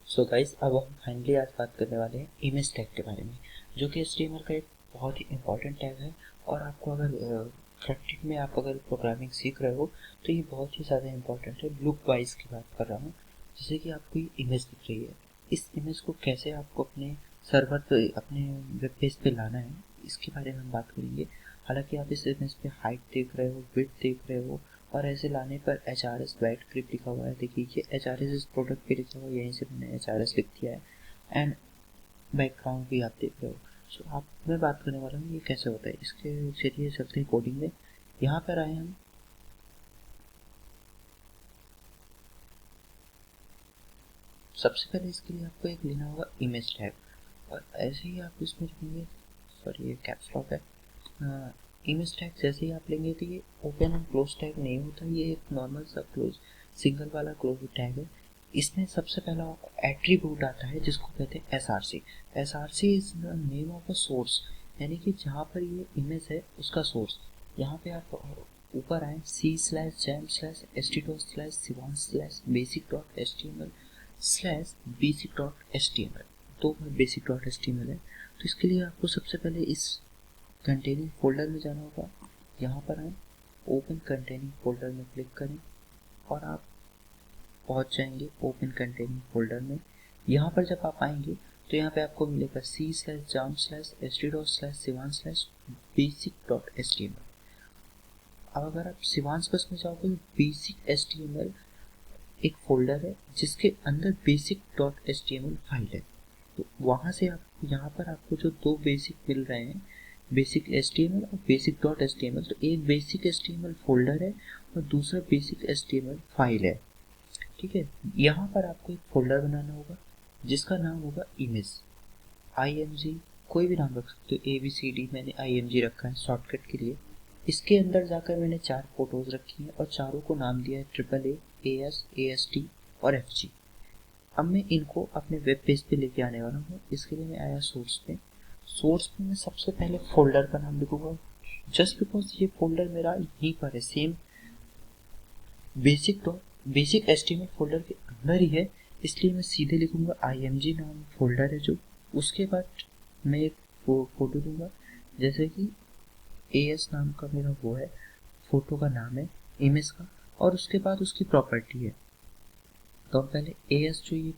So guys, अब हम finally आज बात करने वाले हैं इमेज टैग के बारे में, जो कि HTML का एक बहुत ही इंपॉर्टेंट टैग है। और आपको अगर फ्रंट एंड में आप अगर प्रोग्रामिंग सीख रहे हो तो ये बहुत ही ज़्यादा इंपॉर्टेंट है। लुक वाइज की बात कर रहा हूँ, जैसे कि आपको ये इमेज दिख रही है, इस इमेज को कैसे आपको अपने सर्वर पे, अपने वेब पेज पे लाना है, इसके बारे में हम बात करेंगे। हालांकि आप इस इमेज पे हाइट देख रहे हो, विड्थ देख रहे हो, और ऐसे लाने पर HRS वाइट क्लिप लिखा हुआ है। देखिए ये HRS इस प्रोडक्ट पे लिखा हुआ है, यहीं से मैंने HRS लिख दिया है। एंड बैकग्राउंड भी आप देख रहे हो। सो आप मैं बात करने वाला हूँ ये कैसे होता है। इसके चलिए चलते हैं कोडिंग में। यहाँ पर आए हम। सबसे पहले इसके लिए आपको एक लेना होगा इमेज टैग, और ऐसे ही आप इसमें लिखेंगे, सॉरी ये कैप्स लॉक है। इमेज टैग जैसे ही आप लेंगे तो ये ओपन एंड क्लोज टैग नहीं होता, ये एक नॉर्मल सा क्लोज सिंगल वाला क्लोज टैग है। इसमें सबसे पहला एट्रीब्यूट आता है जिसको कहते हैं SRC। SRC is the name of a source, यानी कि जहाँ पर ये इमेज है उसका सोर्स। यहाँ पे आप ऊपर आए c/jam/sivanc/basic.html/basic.html, तो basic.html है। तो इसके लिए आपको सबसे पहले इस कंटेनिंग फोल्डर में जाना होगा। यहाँ पर आए, ओपन कंटेनिंग फोल्डर में क्लिक करें और आप पहुँच जाएंगे ओपन कंटेनिंग फोल्डर में। यहाँ पर जब आप आएंगे तो यहाँ पे आपको मिलेगा c/jam/html/basic.html। अब अगर आप सिवांस बस में जाओगे तो बेसिक HTML एक फोल्डर है जिसके अंदर basic.html फाइल है। तो वहाँ से आप यहाँ पर आपको जो दो बेसिक मिल रहे हैं, बेसिक HTML और basic.html, तो एक बेसिक HTML फोल्डर है और दूसरा बेसिक HTML फाइल है। ठीक है, यहाँ पर आपको एक फोल्डर बनाना होगा जिसका नाम होगा इमेज, IMG, कोई भी नाम रख सकते हो, ABCD, मैंने IMG रखा है शॉर्टकट के लिए। इसके अंदर जाकर मैंने 4 फोटोज रखी हैं और चारों को नाम दिया है AAA, AS, AST और FG। अब मैं इनको अपने वेब पेज पे लेके आने वाला हूँ। इसके लिए मैं आया सोर्स पे। सोर्स पे मैं सबसे पहले फोल्डर का नाम लिखूंगा, जस्ट बिकॉज ये फोल्डर मेरा यहीं पर है, सेम बेसिक HTML फोल्डर के अंदर ही है, इसलिए मैं सीधे लिखूंगा IMG नाम फोल्डर है जो। उसके बाद मैं एक फोटो दूंगा, जैसे कि AS नाम का मेरा वो है, फोटो का नाम है इमेज का, और उसके बाद उसकी प्रॉपर्टी है। तो हम पहले AS जो ये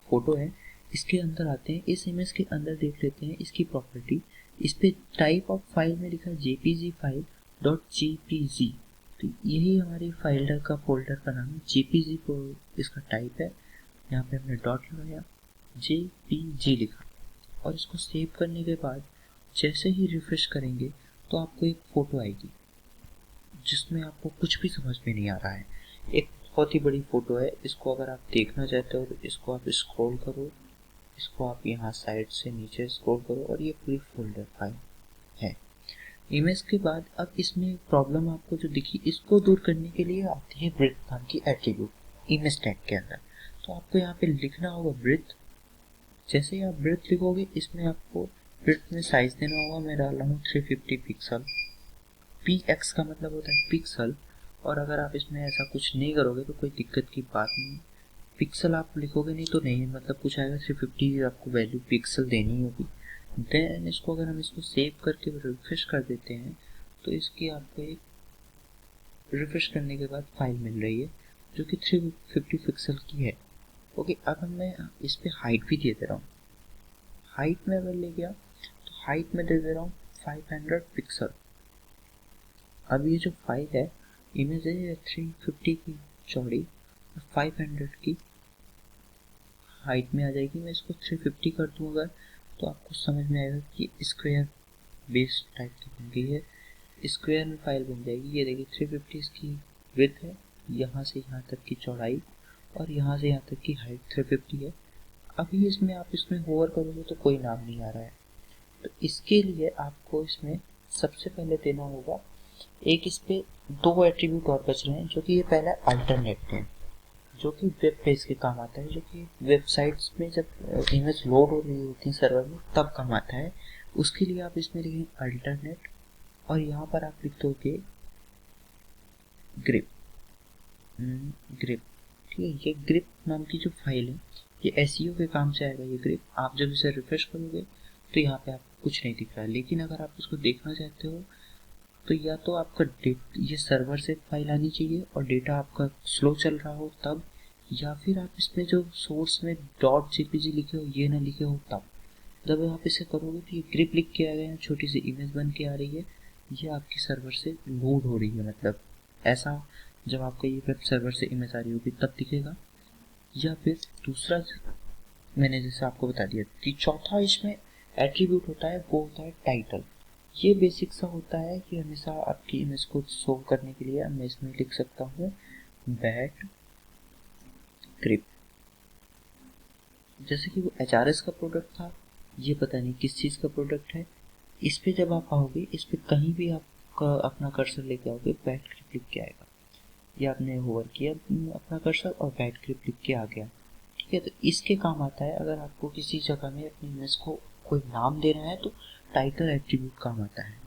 फोटो है इसके अंदर आते हैं, इस इमेज के अंदर देख लेते हैं इसकी प्रॉपर्टी। इस पे टाइप ऑफ फाइल में लिखा है JPG फाइल .jpg, तो यही हमारी फाइल का फोल्डर का नाम है। JPG को इसका टाइप है, यहाँ पे हमने डॉट लगाया, JPG लिखा, और इसको सेव करने के बाद जैसे ही रिफ्रेश करेंगे तो आपको एक फोटो आएगी जिसमें आपको कुछ भी समझ में नहीं आ रहा है। एक बहुत ही बड़ी फोटो है, इसको अगर आप देखना चाहते हो तो इसको आप स्क्रॉल करो, इसको आप यहाँ साइड से नीचे स्क्रॉल करो, और ये पूरी फोल्डर फाइल है इमेज के बाद। अब इसमें प्रॉब्लम आपको जो दिखी, इसको दूर करने के लिए आती है ब्रेथ नाम की एट्रीब्यूट इमेज टैग के अंदर। तो आपको यहाँ पे लिखना होगा ब्रेथ। जैसे ही आप ब्रेथ लिखोगे इसमें आपको ब्रेथ में साइज देना होगा। मैं डाल रहा हूँ 350 पिक्सल। PX का मतलब होता है पिक्सल, और अगर आप इसमें ऐसा कुछ नहीं करोगे तो कोई दिक्कत की बात नहीं। पिक्सल आप लिखोगे नहीं तो नहीं मतलब कुछ आएगा, 350 आपको वैल्यू पिक्सल देनी होगी। देन इसको अगर हम इसको सेव करके रिफ्रेश कर देते हैं तो इसकी आपको एक रिफ्रेश करने के बाद फाइल मिल रही है जो कि 350 पिक्सल की है। ओके, अब मैं इस पे हाइट भी दे रहा हूँ। हाइट में अगर ले गया तो हाइट में दे दे रहा हूँ 500 पिक्सल। अब ये जो फाइल है इमेज है 350 की चौड़ी और 500 की हाइट में आ जाएगी। मैं इसको 350 कर दूँ अगर, तो आपको समझ में आएगा कि स्क्वायर बेस टाइप की बन गई है, स्क्वायर में फाइल बन जाएगी। ये देखिए 350 इसकी विड्थ है, यहाँ से यहाँ तक की चौड़ाई, और यहाँ से यहाँ तक की हाइट 350 है। अभी इसमें आप इसमें होवर करोगे तो कोई नाम नहीं आ रहा है। तो इसके लिए आपको इसमें सबसे पहले देना होगा एक, इस पे दो एट्रीब्यूट और बच रहे हैं, जो कि ये पहला अल्टरनेट है, जो कि वेब पेज के काम आता है, जो कि वेबसाइट्स में जब इमेज लोड हो रही होती है सर्वर में तब काम आता है। उसके लिए आप इसमें लिखेंगे अल्टरनेट, और यहाँ पर आप लिख दोगे ग्रिप। ग्रिप, ठीक है। ये ग्रिप नाम की जो फाइल है ये एसईओ के काम से आएगा ये ग्रिप। आप जब इसे रिफ्रेश करोगे तो यहाँ पे आपको कुछ नहीं दिख रहा है, लेकिन अगर आप इसको देखना चाहते हो तो या तो आपका ये सर्वर से फाइल आनी चाहिए और डेटा आपका स्लो चल रहा हो तब, या फिर आप इसमें जो सोर्स में .jpg लिखे हो ये ना लिखे हो तब। जब आप इसे करोगे तो ये ग्रिप लिख के आ गया, छोटी सी इमेज बन के आ रही है, ये आपकी सर्वर से लोड हो रही है। मतलब ऐसा जब आपका ये वेब सर्वर से इमेज आ रही होगी तब दिखेगा। या फिर दूसरा मैंने जैसे आपको बता दिया कि चौथा इसमें एट्रीब्यूट होता है, वो होता है टाइटल। ये बेसिक सा होता है कि हमेशा आपकी इमेज को शो करने के लिए मैं इसमें लिख सकता हूँ बैट ग्रिप। जैसे कि वो HRS का प्रोडक्ट था, ये पता नहीं किस चीज़ का प्रोडक्ट है। इस पे जब आप आओगे, इस पे कहीं भी आपका अपना कर्सर लेके आओगे बैट ग्रिप लिख के आएगा। ये आपने होवर किया अपना कर्सर और बैट ग्रिप लिख के आ गया, ठीक है। तो इसके काम आता है अगर आपको किसी जगह में अपनी इमेज को कोई नाम देना है तो टाइटल एट्रीब्यूट काम आता है।